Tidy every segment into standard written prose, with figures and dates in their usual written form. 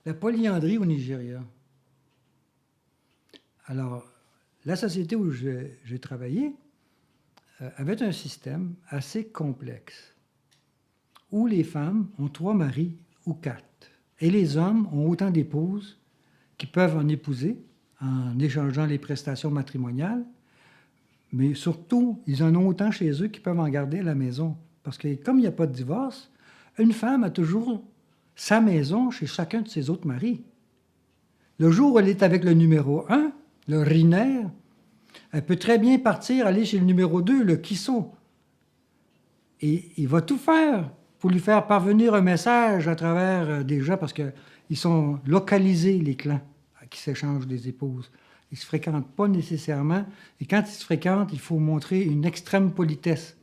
la polyandrie au Nigeria. Alors, la société où j'ai travaillé avait un système assez complexe, où les femmes ont 3 maris ou 4, et les hommes ont autant d'épouses qu'ils peuvent en épouser en échangeant les prestations matrimoniales, mais surtout, ils en ont autant chez eux qu'ils peuvent en garder à la maison. Parce que comme il n'y a pas de divorce, une femme a toujours sa maison chez chacun de ses autres maris. Le jour où elle est avec le numéro 1, le Riner, elle peut très bien partir, aller chez le numéro 2, le Kisso. Et il va tout faire pour lui faire parvenir un message à travers des gens, parce qu'ils sont localisés, les clans, qui s'échangent des épouses. Ils ne se fréquentent pas nécessairement. Et quand ils se fréquentent, il faut montrer une extrême politesse.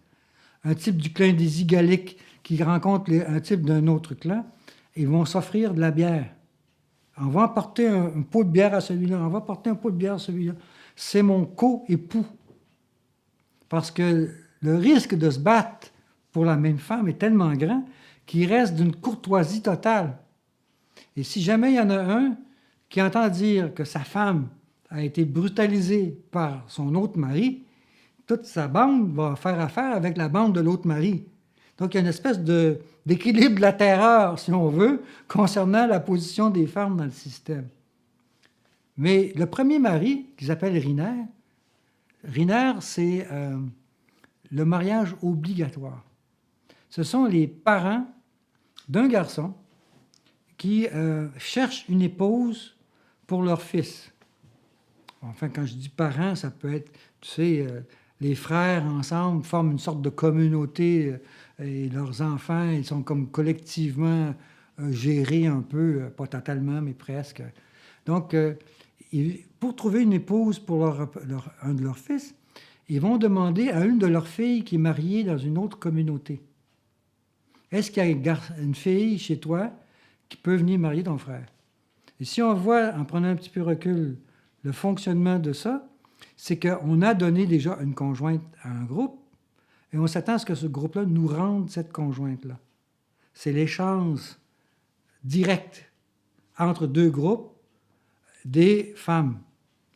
Un type du clan des Igaliques qui rencontre un type d'un autre clan, ils vont s'offrir de la bière. On va apporter un pot de bière à celui-là, on va apporter un pot de bière à celui-là. C'est mon co-époux. Parce que le risque de se battre pour la même femme est tellement grand qu'il reste d'une courtoisie totale. Et si jamais il y en a un qui entend dire que sa femme a été brutalisée par son autre mari, toute sa bande va faire affaire avec la bande de l'autre mari. Donc, il y a une espèce d'équilibre de la terreur, si on veut, concernant la position des femmes dans le système. Mais le premier mari, qu'ils appellent Riner, c'est le mariage obligatoire. Ce sont les parents d'un garçon qui cherchent une épouse pour leur fils. Enfin, quand je dis parents, ça peut être, tu sais, les frères ensemble forment une sorte de communauté et leurs enfants, ils sont comme collectivement gérés un peu, pas totalement, mais presque. Donc, pour trouver une épouse pour un de leurs fils, ils vont demander à une de leurs filles qui est mariée dans une autre communauté. Est-ce qu'il y a une fille chez toi qui peut venir marier ton frère? Et si on voit, en prenant un petit peu recul, le fonctionnement de ça, c'est qu'on a donné déjà une conjointe à un groupe et on s'attend à ce que ce groupe-là nous rende cette conjointe-là. C'est l'échange direct entre deux groupes des femmes.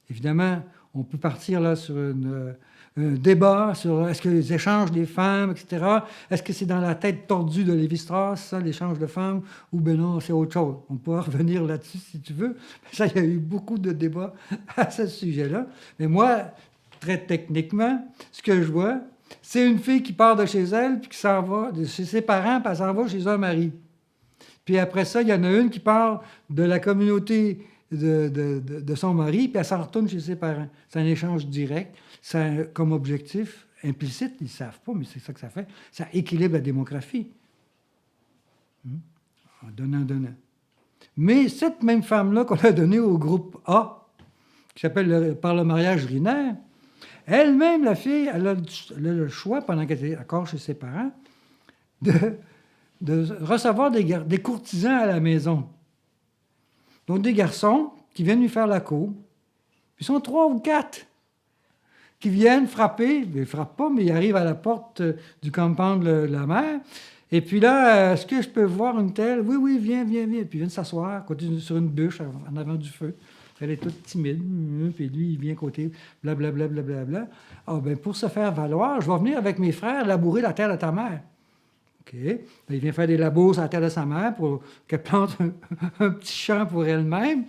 Évidemment, on peut partir là sur un débat sur est-ce que les échanges des femmes, etc., est-ce que c'est dans la tête tordue de Lévi-Strauss, ça, l'échange de femmes, ou bien non, c'est autre chose. On peut revenir là-dessus si tu veux. Ça, il y a eu beaucoup de débats à ce sujet-là. Mais moi, très techniquement, ce que je vois, c'est une fille qui part de chez elle, puis qui s'en va de chez ses parents, puis elle s'en va chez un mari. Puis après ça, il y en a une qui part de la communauté de son mari, puis elle s'en retourne chez ses parents. C'est un échange direct. Ça a comme objectif implicite, ils ne savent pas, mais c'est ça que ça fait. Ça équilibre la démographie. En donnant. Mais cette même femme-là qu'on a donnée au groupe A, qui s'appelle par le mariage Riner, elle-même, la fille, elle a le choix, pendant qu'elle était encore chez ses parents, de recevoir des courtisans à la maison. Donc, des garçons qui viennent lui faire la cour. Ils sont 3 ou 4 qui viennent frapper. Ils ne frappent pas, mais ils arrivent à la porte du compound de la mère. Et puis là, est-ce que je peux voir une telle? Oui, viens. Puis ils viennent s'asseoir sur une bûche en avant du feu. Elle est toute timide. Puis lui, il vient à côté, blablabla. Ah, ben pour se faire valoir, je vais venir avec mes frères labourer la terre de ta mère. OK. Il vient faire des labours sur la terre de sa mère pour qu'elle plante un petit champ pour elle-même,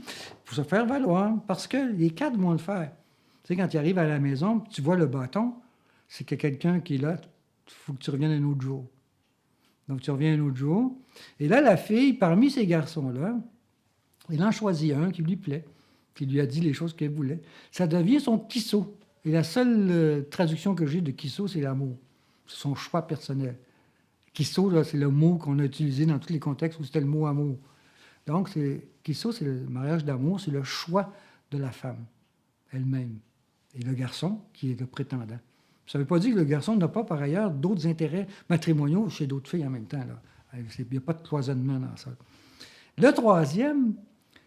pour se faire valoir. Parce que les 4 vont le faire. Tu sais, quand tu arrives à la maison, tu vois le bâton, c'est qu'il y a quelqu'un qui est là, il faut que tu reviennes un autre jour. Donc, tu reviens un autre jour. Et là, la fille, parmi ces garçons-là, il en choisit un qui lui plaît, qui lui a dit les choses qu'elle voulait. Ça devient son kisso. Et la seule traduction que j'ai de kisso, c'est l'amour. C'est son choix personnel. Kisso, là, c'est le mot qu'on a utilisé dans tous les contextes où c'était le mot amour. Donc, kisso, c'est le mariage d'amour, c'est le choix de la femme elle-même. Et le garçon, qui est le prétendant. Ça ne veut pas dire que le garçon n'a pas, par ailleurs, d'autres intérêts matrimoniaux chez d'autres filles en même temps. Il n'y a pas de cloisonnement dans ça. Le troisième,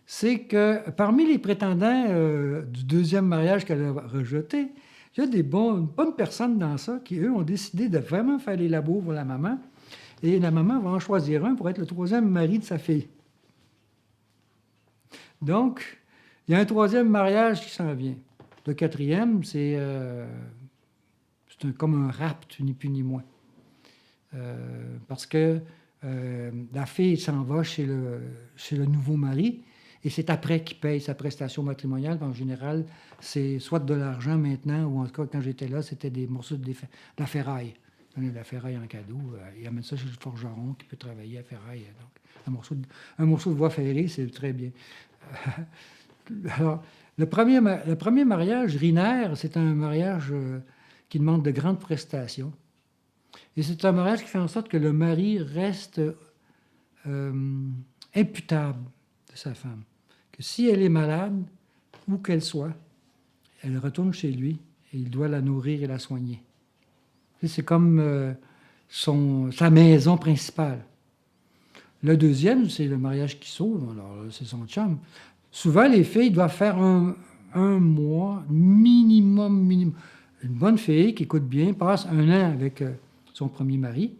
c'est que parmi les prétendants du deuxième mariage qu'elle a rejeté, il y a des bonnes personnes dans ça qui, eux, ont décidé de vraiment faire les labos pour la maman. Et la maman va en choisir un pour être le troisième mari de sa fille. Donc, il y a un troisième mariage qui s'en vient. Le quatrième, comme un rapt, ni plus ni moins. Parce que la fille s'en va chez le nouveau mari, et c'est après qu'il paye sa prestation matrimoniale. En général, c'est soit de l'argent maintenant, ou en tout cas, quand j'étais là, c'était des morceaux de la ferraille. Donner de la ferraille en cadeau. Il amène ça chez le forgeron qui peut travailler à ferraille. Donc, un morceau de voie ferrée, c'est très bien. Alors, le premier mariage, rinaire, c'est un mariage qui demande de grandes prestations. Et c'est un mariage qui fait en sorte que le mari reste imputable de sa femme. Que si elle est malade, où qu'elle soit, elle retourne chez lui et il doit la nourrir et la soigner. C'est comme sa maison principale. Le deuxième, c'est le mariage qui sauve. Alors, c'est son chum. Souvent, les filles doivent faire un mois minimum. Une bonne fille qui écoute bien passe 1 an avec son premier mari.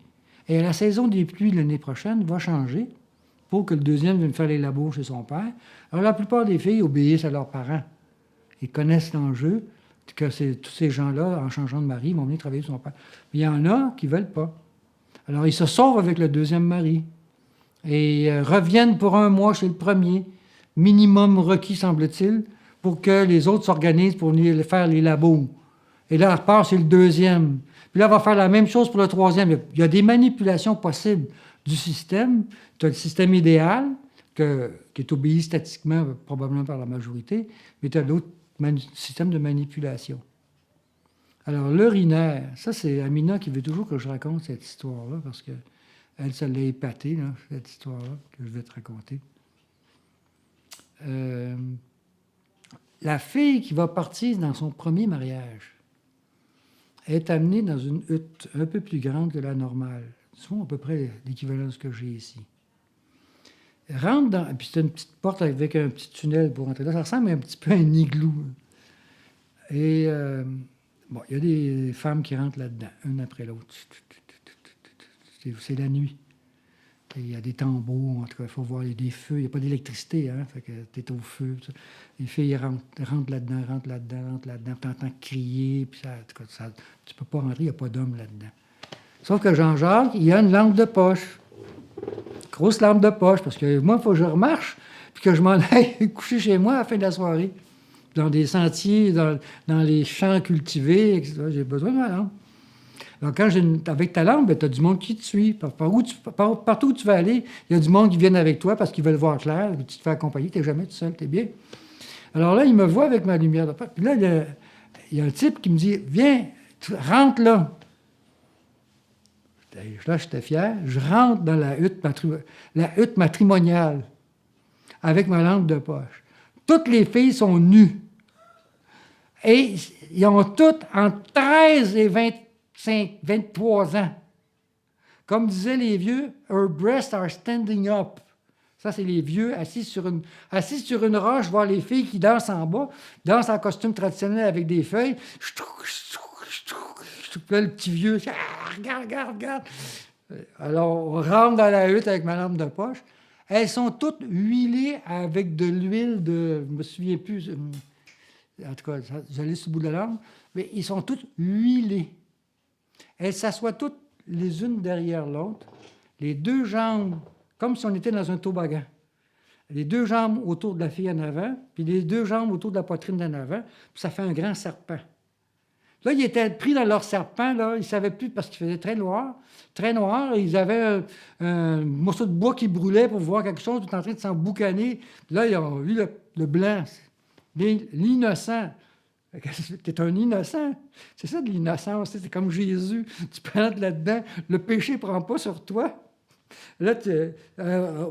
Et à la saison des pluies de l'année prochaine, va changer pour que le deuxième vienne faire les labos chez son père. Alors, la plupart des filles obéissent à leurs parents. Ils connaissent l'enjeu que tous ces gens-là, en changeant de mari, vont venir travailler chez son père. Mais il y en a qui ne veulent pas. Alors, ils se sauvent avec le deuxième mari et reviennent pour 1 mois chez le premier. Minimum requis, semble-t-il, pour que les autres s'organisent pour venir faire les labos. Et là, elle repart, c'est le deuxième. Puis là, elle va faire la même chose pour le troisième. Il y a des manipulations possibles du système. Tu as le système idéal, qui est obéi statistiquement, probablement par la majorité, mais tu as d'autres systèmes de manipulation. Alors, l'urinaire, ça, c'est Amina qui veut toujours que je raconte cette histoire-là, parce qu'elle, ça l'a épatée, là, cette histoire-là, que je vais te raconter. La fille qui va partir dans son premier mariage est amenée dans une hutte un peu plus grande que la normale. Souvent à peu près l'équivalent de ce que j'ai ici. Elle rentre dans... Puis c'est une petite porte avec un petit tunnel pour entrer là. Ça ressemble un petit peu à un igloo. Et bon, il y a des femmes qui rentrent là-dedans, une après l'autre. C'est la nuit. Il y a des tambours, en tout cas, il faut voir, il y a des feux, il n'y a pas d'électricité, hein, fait que tu es au feu. Ça. Les filles rentrent là-dedans, t'entends crier, puis ça, en tout cas, tu peux pas rentrer, il n'y a pas d'homme là-dedans. Sauf que Jean-Jacques, il y a une lampe de poche. Grosse lampe de poche, parce que moi, il faut que je remarche, puis que je m'en aille coucher chez moi à la fin de la soirée. Dans des sentiers, dans les champs cultivés, etc. J'ai besoin de ma lampe. Alors, avec ta lampe, tu as du monde qui te suit. Partout où tu vas aller, il y a du monde qui vient avec toi parce qu'ils veulent voir clair, puis tu te fais accompagner, tu n'es jamais tout seul, tu es bien. Alors là, il me voit avec ma lumière de poche. Puis là, il y a un type qui me dit, viens, rentre là. Là, j'étais fier. Je rentre dans la hutte matrimoniale avec ma lampe de poche. Toutes les filles sont nues. Et ils ont toutes entre 13 et 23 ans. Comme disaient les vieux, « Her breasts are standing up ». Ça, c'est les vieux assis sur une roche, voir les filles qui dansent en bas, dansent en costume traditionnel avec des feuilles. Là, le petit vieux, regarde. Alors, on rentre dans la hutte avec ma lampe de poche. Elles sont toutes huilées avec de l'huile de... Je ne me souviens plus. En tout cas, j'allais sur le bout de la langue. Mais ils sont toutes huilées. Elles s'assoient toutes les unes derrière l'autre, les 2 jambes, comme si on était dans un toboggan. Les 2 jambes autour de la fille en avant, puis les 2 jambes autour de la poitrine en avant, puis ça fait un grand serpent. Là, ils étaient pris dans leur serpent, là, ils ne savaient plus parce qu'il faisait très noir, et ils avaient un morceau de bois qui brûlait pour voir quelque chose, tout en train de s'emboucaner. Puis là, ils ont vu le blanc, l'innocent. T'es un innocent. C'est ça de l'innocence. C'est comme Jésus. Tu prends là-dedans. Le péché ne prend pas sur toi. Là,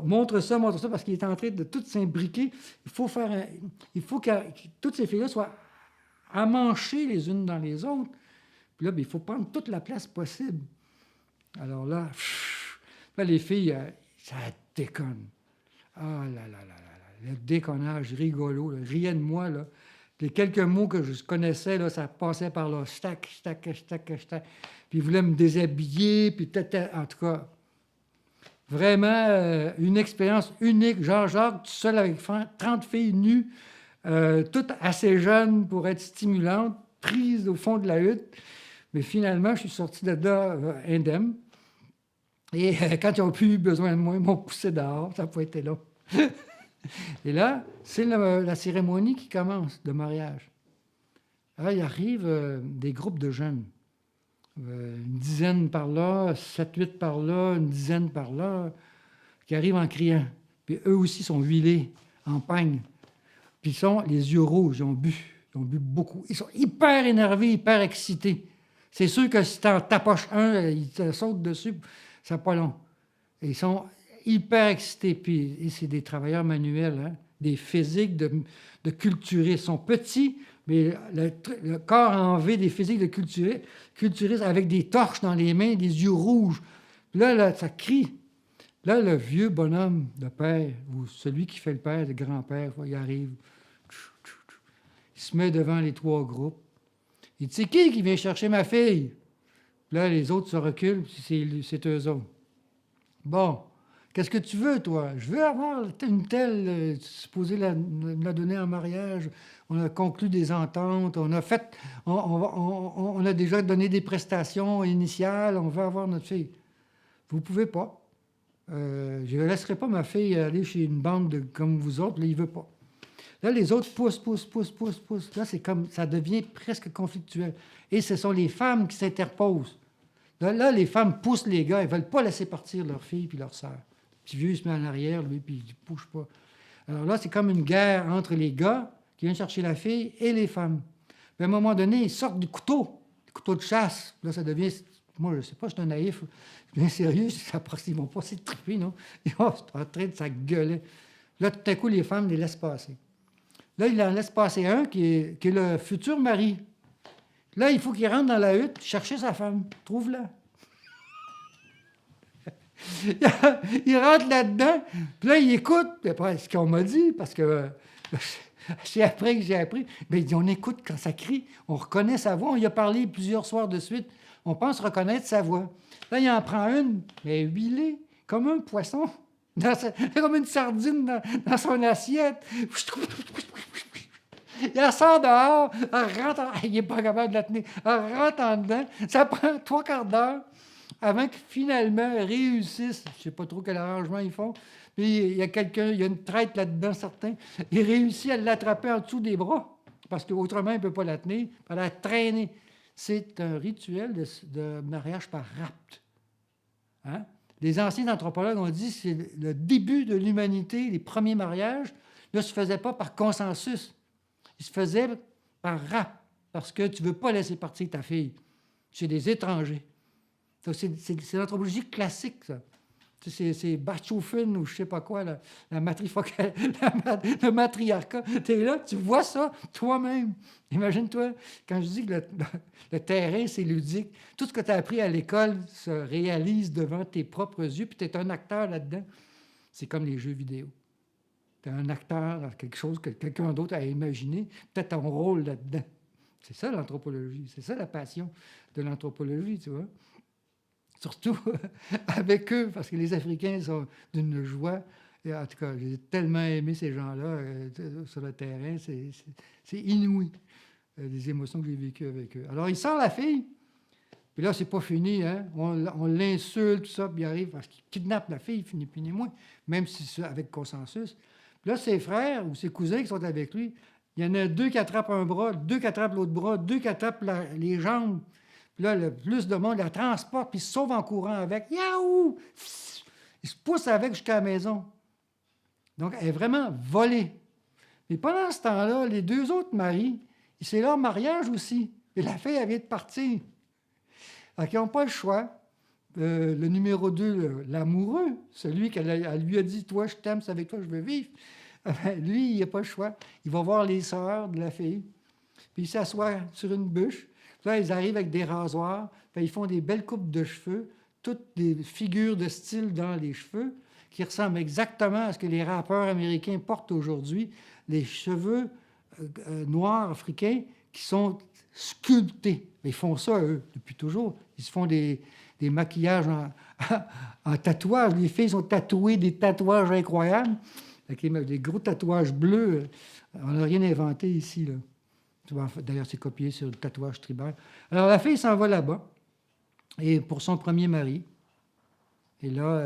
montre ça, parce qu'il est en train de tout s'imbriquer. Il faut que toutes ces filles-là soient amanchées les unes dans les autres. Puis là, il faut prendre toute la place possible. Alors là, les filles, ça déconne. Ah là là là là. Le déconnage rigolo. Là. Riait de moi, là. Les quelques mots que je connaissais, là, ça passait par là. Stack. Puis ils voulaient me déshabiller, puis en tout cas. Vraiment une expérience unique. Jean-Jacques, tout seul avec 30 filles nues, toutes assez jeunes pour être stimulantes, prises au fond de la hutte. Mais finalement, je suis sorti de là indemne. Et quand ils n'ont plus eu besoin de moi, ils m'ont poussé dehors. Ça n'a pas été long. Et là, c'est la cérémonie qui commence de mariage. Alors, il arrive des groupes de jeunes. Une dizaine par là, 7-8 par là, une dizaine par là, qui arrivent en criant. Puis eux aussi sont huilés, en peigne. Puis ils sont les yeux rouges, ils ont bu beaucoup. Ils sont hyper énervés, hyper excités. C'est sûr que si tu en tapoches un, ils te sautent dessus, ça n'a pas long. Et ils sont hyper excités. Puis c'est des travailleurs manuels, hein, des physiques de culturistes. Ils sont petits, mais le corps en V des physiques de culturistes avec des torches dans les mains, des yeux rouges. Puis là, ça crie. Là, le vieux bonhomme, le père, ou celui qui fait le père, le grand-père, il arrive. Il se met devant les trois groupes. Il dit, c'est qui vient chercher ma fille? Là, les autres se reculent, c'est eux autres. Bon, qu'est-ce que tu veux, toi? Je veux avoir une telle, supposé la donner en mariage. On a conclu des ententes, on a fait, on a déjà donné des prestations initiales, on veut avoir notre fille. Vous ne pouvez pas. Je ne laisserai pas ma fille aller chez une bande comme vous autres, là, il ne veut pas. Là, les autres poussent. Là, c'est comme, ça devient presque conflictuel. Et ce sont les femmes qui s'interposent. Là, les femmes poussent les gars, elles ne veulent pas laisser partir leur fille puis leur sœur. Le petit vieux se met en arrière, lui, puis il ne bouge pas. Alors là, c'est comme une guerre entre les gars qui viennent chercher la fille et les femmes. Puis à un moment donné, ils sortent du couteau de chasse. Là, ça devient... Moi, je ne sais pas, je suis un naïf. Bien sérieux, ils vont pas s'étriper, non? Ils sont en train de s'engueuler. Là, tout à coup, les femmes les laissent passer. Là, il en laisse passer un qui est le futur mari. Là, il faut qu'il rentre dans la hutte chercher sa femme. Trouve-la. Il rentre là-dedans, puis là, il écoute. C'est pas ce qu'on m'a dit, parce que c'est après que j'ai appris. Mais on écoute quand ça crie. On reconnaît sa voix. On y a parlé plusieurs soirs de suite. On pense reconnaître sa voix. Là, il en prend une, mais huilée, comme un poisson, comme une sardine dans son assiette. Il la sort dehors, elle rentre, il n'est pas capable de la tenir, elle rentre en dedans. Ça prend 3/4 d'heure avant que finalement réussissent. Je ne sais pas trop quel arrangement ils font. Puis il y a une traite là-dedans, certain. Il réussit à l'attraper en dessous des bras, parce qu'autrement, il ne peut pas la tenir, à la traîner. C'est un rituel de mariage par rapt. Hein? Les anciens anthropologues ont dit que c'est le début de l'humanité, les premiers mariages ne se faisaient pas par consensus. Ils se faisaient par rapt, parce que tu ne veux pas laisser partir ta fille chez des étrangers. C'est l'anthropologie classique, ça. C'est Bachofen ou je ne sais pas quoi, la matrifocale, le matriarcat. Tu es là, tu vois ça toi-même. Imagine-toi, quand je dis que le terrain, c'est ludique, tout ce que tu as appris à l'école se réalise devant tes propres yeux, puis tu es un acteur là-dedans. C'est comme les jeux vidéo. Tu es un acteur dans quelque chose que quelqu'un d'autre a imaginé, peut-être ton rôle là-dedans. C'est ça l'anthropologie, c'est ça la passion de l'anthropologie, tu vois. Surtout avec eux, parce que les Africains sont d'une joie. Et en tout cas, j'ai tellement aimé ces gens-là sur le terrain. C'est inouï, les émotions que j'ai vécues avec eux. Alors, il sort la fille, puis là, c'est pas fini. Hein? On l'insulte, tout ça, puis il arrive parce qu'il kidnappe la fille, ni plus ni moins, même si c'est avec consensus. Puis là, ses frères ou ses cousins qui sont avec lui, il y en a 2 qui attrapent un bras, 2 qui attrapent l'autre bras, 2 qui attrapent les jambes. Puis là, le plus de monde la transporte, puis se sauve en courant avec. Yaou! Il se pousse avec jusqu'à la maison. Donc, elle est vraiment volée. Mais pendant ce temps-là, les 2 autres maris, c'est leur mariage aussi. Et la fille, elle vient de partir. Donc, ils n'ont pas le choix. Le numéro 2, l'amoureux, celui qu'elle lui a dit, toi, je t'aime, c'est avec toi que je veux vivre. Lui, il n'a pas le choix. Il va voir les sœurs de la fille. Puis il s'assoit sur une bûche. Là, ils arrivent avec des rasoirs, puis ils font des belles coupes de cheveux, toutes des figures de style dans les cheveux, qui ressemblent exactement à ce que les rappeurs américains portent aujourd'hui, les cheveux noirs africains qui sont sculptés. Ils font ça, eux, depuis toujours. Ils se font des des maquillages en tatouages. Les filles sont tatouées des tatouages incroyables, avec des gros tatouages bleus. On n'a rien inventé ici, là. D'ailleurs, c'est copié sur le tatouage tribal. Alors, la fille s'en va là-bas, et pour son premier mari. Et là,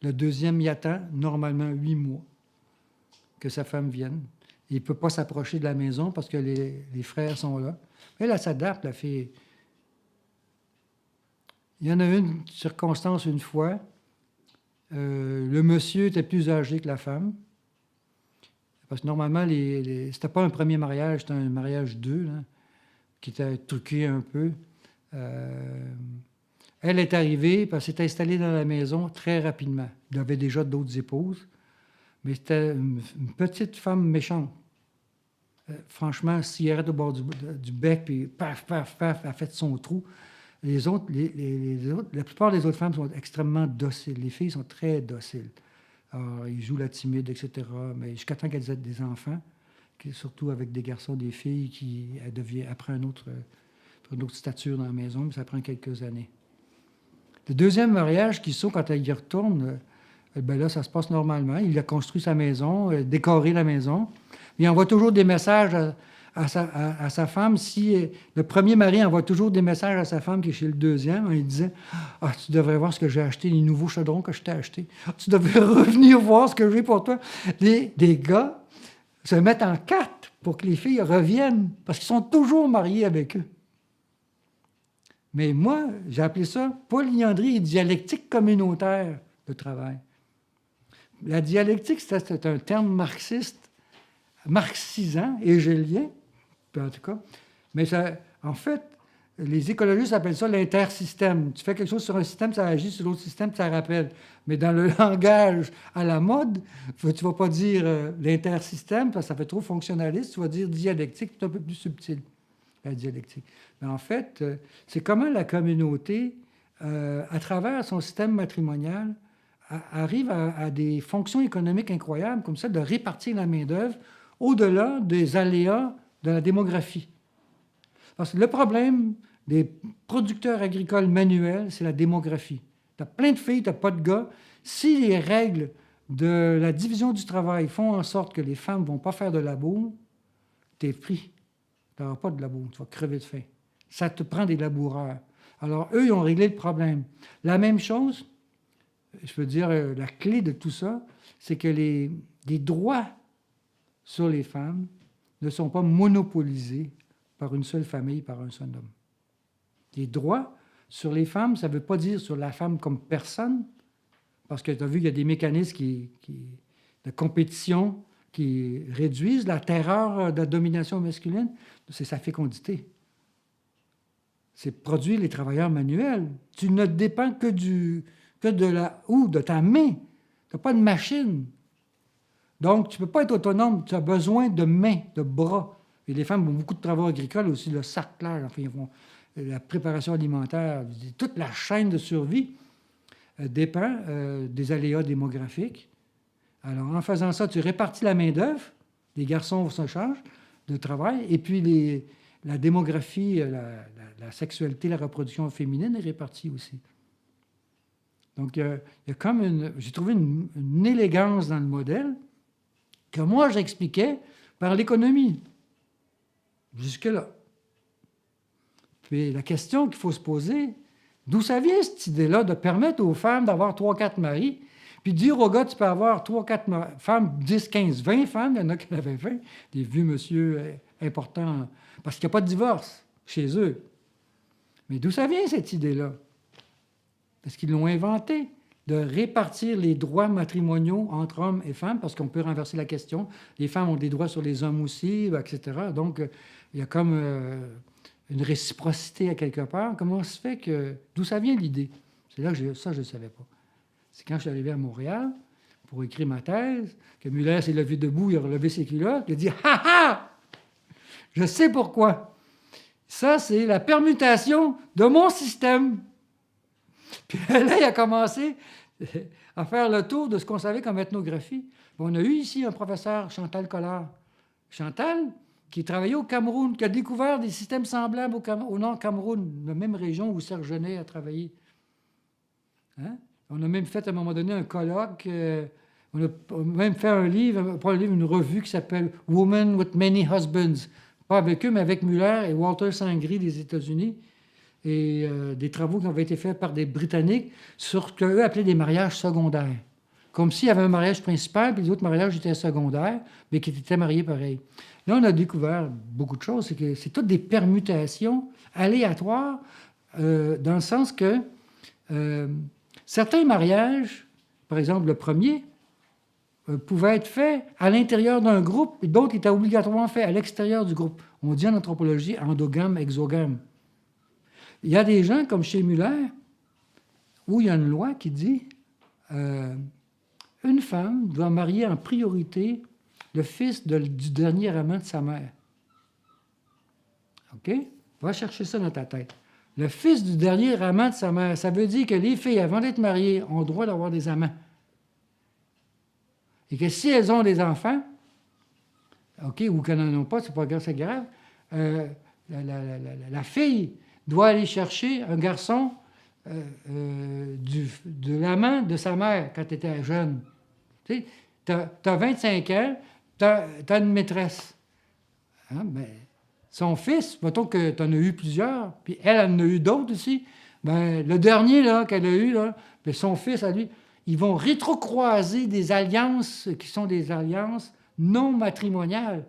le deuxième y attend, normalement 8 mois, que sa femme vienne. Il ne peut pas s'approcher de la maison parce que les frères sont là. Elle s'adapte, la fille. Il y en a une circonstance une fois. Le monsieur était plus âgé que la femme. Parce que normalement, c'était pas un premier mariage, c'était un mariage 2, là, qui était truqué un peu. Elle est arrivée, parce qu'elle s'est installée dans la maison très rapidement. Il avait déjà d'autres épouses, mais c'était une petite femme méchante. Franchement, cigarette au bord du bec, puis paf, paf, paf, elle a fait son trou. Les autres, la plupart des autres femmes sont extrêmement dociles. Les filles sont très dociles. Alors, ils jouent la timide, etc. Mais jusqu'à temps qu'elles aient des enfants, surtout avec des garçons, des filles, elle prend une autre stature dans la maison, mais ça prend quelques années. Le deuxième mariage qui sont quand elle y retourne, ben là, ça se passe normalement. Il a construit sa maison, décoré la maison. Il envoie toujours des messages à sa femme. Si le premier mari envoie toujours des messages à sa femme qui est chez le deuxième, il disait « Ah, tu devrais voir ce que j'ai acheté, les nouveaux chaudrons que je t'ai achetés. Tu devrais revenir voir ce que j'ai pour toi. » Des gars se mettent en quatre pour que les filles reviennent, parce qu'ils sont toujours mariés avec eux. Mais moi, j'ai appelé ça polyandrie et dialectique communautaire de travail. La dialectique, c'est un terme marxisant, hégélien, en tout cas. Mais ça, en fait, les écologistes appellent ça l'intersystème. Tu fais quelque chose sur un système, ça agit sur l'autre système, ça rappelle. Mais dans le langage à la mode, tu ne vas pas dire l'intersystème, parce que ça fait trop fonctionnaliste, tu vas dire dialectique, c'est un peu plus subtil, la dialectique. Mais en fait, c'est comment la communauté, à travers son système matrimonial, arrive à des fonctions économiques incroyables, comme ça, de répartir la main-d'œuvre au-delà des aléas de la démographie. Parce que le problème des producteurs agricoles manuels, c'est la démographie. Tu as plein de filles, tu n'as pas de gars. Si les règles de la division du travail font en sorte que les femmes ne vont pas faire de labour, tu es pris. Tu n'auras pas de labour, tu vas crever de faim. Ça te prend des laboureurs. Alors, eux, ils ont réglé le problème. La même chose, je veux dire, la clé de tout ça, c'est que les droits sur les femmes ne sont pas monopolisés par une seule famille, par un seul homme. Les droits sur les femmes, ça ne veut pas dire sur la femme comme personne, parce que tu as vu qu'il y a des mécanismes de compétition qui réduisent la terreur de la domination masculine. C'est sa fécondité. C'est produire les travailleurs manuels. Tu ne dépends que de ta main. Tu n'as pas de machine. Donc, tu ne peux pas être autonome. Tu as besoin de mains, de bras. Et les femmes ont beaucoup de travaux agricoles aussi, le sarclage, enfin, ils font la préparation alimentaire. Toute la chaîne de survie dépend des aléas démographiques. Alors, en faisant ça, tu répartis la main-d'œuvre. Les garçons se chargent de travail. Et puis, la démographie, la sexualité, la reproduction féminine est répartie aussi. Donc, il y a comme j'ai trouvé une élégance dans le modèle que moi, j'expliquais par l'économie. Jusque-là. Puis la question qu'il faut se poser, d'où ça vient cette idée-là de permettre aux femmes d'avoir 3-4 maris, puis de dire aux gars, tu peux avoir 3-4 femmes, 10, 15, 20 femmes, il y en a qui en avaient 20, des vieux monsieur importants, parce qu'il n'y a pas de divorce chez eux. Mais d'où ça vient cette idée-là? Parce qu'ils l'ont inventé, de répartir les droits matrimoniaux entre hommes et femmes, parce qu'on peut renverser la question. Les femmes ont des droits sur les hommes aussi, etc. Donc, il y a comme une réciprocité à quelque part. Comment se fait que... D'où ça vient l'idée? C'est là que je ne savais pas. C'est quand je suis arrivé à Montréal pour écrire ma thèse, que Muller s'est levé debout, il a relevé ses culottes, il a dit « Ha ha! Je sais pourquoi. Ça, c'est la permutation de mon système. » Puis là, il a commencé à faire le tour de ce qu'on savait comme ethnographie. On a eu ici un professeur, Chantal Collard. Chantal, qui travaillait au Cameroun, qui a découvert des systèmes semblables au Nord Cameroun, la même région où Serge Genet a travaillé. Hein? On a même fait à un moment donné un colloque, on a même fait un livre, pas un livre, une revue qui s'appelle Women with Many Husbands. Pas avec eux, mais avec Muller et Walter Sangri des États-Unis. Et des travaux qui avaient été faits par des Britanniques sur ce qu'eux appelaient des mariages secondaires. Comme s'il y avait un mariage principal, puis les autres mariages étaient secondaires, mais qui étaient mariés pareil. Là, on a découvert beaucoup de choses. C'est que c'est toutes des permutations aléatoires, dans le sens que certains mariages, par exemple le premier, pouvaient être faits à l'intérieur d'un groupe, et d'autres étaient obligatoirement faits à l'extérieur du groupe. On dit en anthropologie endogame, exogame. Il y a des gens, comme chez Muller, où il y a une loi qui dit une femme doit marier en priorité le fils du dernier amant de sa mère. OK? Va chercher ça dans ta tête. Le fils du dernier amant de sa mère, ça veut dire que les filles, avant d'être mariées, ont le droit d'avoir des amants. Et que si elles ont des enfants, OK, ou qu'elles n'en ont pas, c'est pas grave, c'est grave, la fille doit aller chercher un garçon de l'amant de sa mère quand elle était jeune. Tu sais, t'as 25 ans, t'as une maîtresse. Hein? Ben, son fils, mettons que tu en as eu plusieurs, puis elle en a eu d'autres aussi, ben, le dernier là, qu'elle a eu, là, ben, son fils à lui, ils vont rétrocroiser des alliances qui sont des alliances non matrimoniales,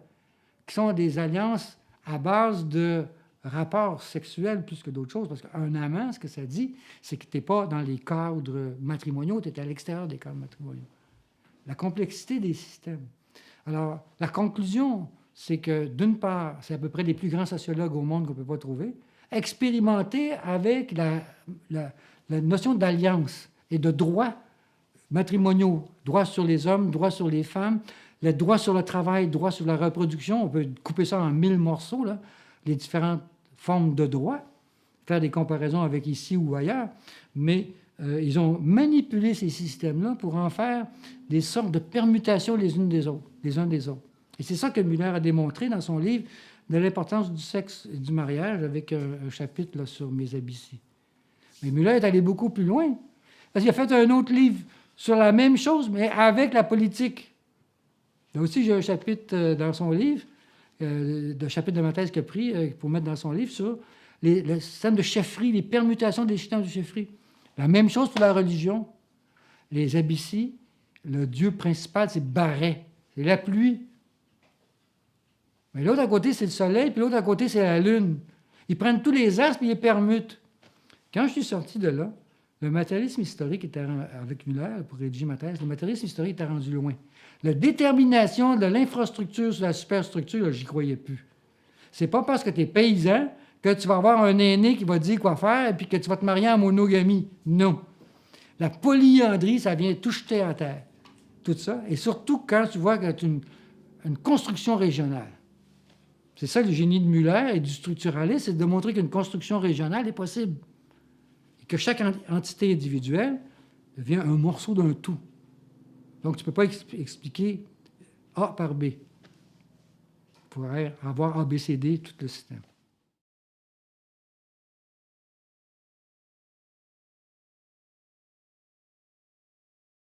qui sont des alliances à base de rapports sexuels plus que d'autres choses, parce qu'un amant, ce que ça dit, c'est que tu n'es pas dans les cadres matrimoniaux, tu es à l'extérieur des cadres matrimoniaux. La complexité des systèmes. Alors, la conclusion, c'est que, d'une part, c'est à peu près les plus grands sociologues au monde qu'on ne peut pas trouver, expérimenter avec la notion d'alliance et de droits matrimoniaux, droits sur les hommes, droits sur les femmes, le droit sur le travail, droit sur la reproduction, on peut couper ça en 1000 morceaux, là, les différentes formes de droits, faire des comparaisons avec ici ou ailleurs, mais ils ont manipulé ces systèmes-là pour en faire des sortes de permutations les uns des autres. Et c'est ça que Muller a démontré dans son livre de l'importance du sexe et du mariage, avec un chapitre là, sur Mes abysses. Mais Muller est allé beaucoup plus loin, parce qu'il a fait un autre livre sur la même chose, mais avec la politique. Là aussi, j'ai un chapitre dans son livre, le chapitre de ma thèse qu'il a pris pour mettre dans son livre sur le système de chefferie, les permutations des systèmes de chefferie. La même chose pour la religion. Les abysses, le dieu principal, c'est Barret, c'est la pluie. Mais l'autre à côté, c'est le soleil, puis l'autre à côté, c'est la lune. Ils prennent tous les astres, puis ils les permutent. Quand je suis sorti de là, le matérialisme historique était, avec Muller, pour rédiger ma thèse, le matérialisme historique était rendu loin. La détermination de l'infrastructure sur la superstructure, j'y croyais plus. C'est pas parce que tu es paysan que tu vas avoir un aîné qui va te dire quoi faire et puis que tu vas te marier en monogamie. Non. La polyandrie, ça vient tout jeter à terre. Tout ça. Et surtout quand tu vois que tu as une construction régionale. C'est ça le génie de Muller et du structuralisme, c'est de montrer qu'une construction régionale est possible. Et que chaque entité individuelle devient un morceau d'un tout. Donc, tu ne peux pas expliquer A par B. Il faudrait avoir A, B, C, D, tout le système.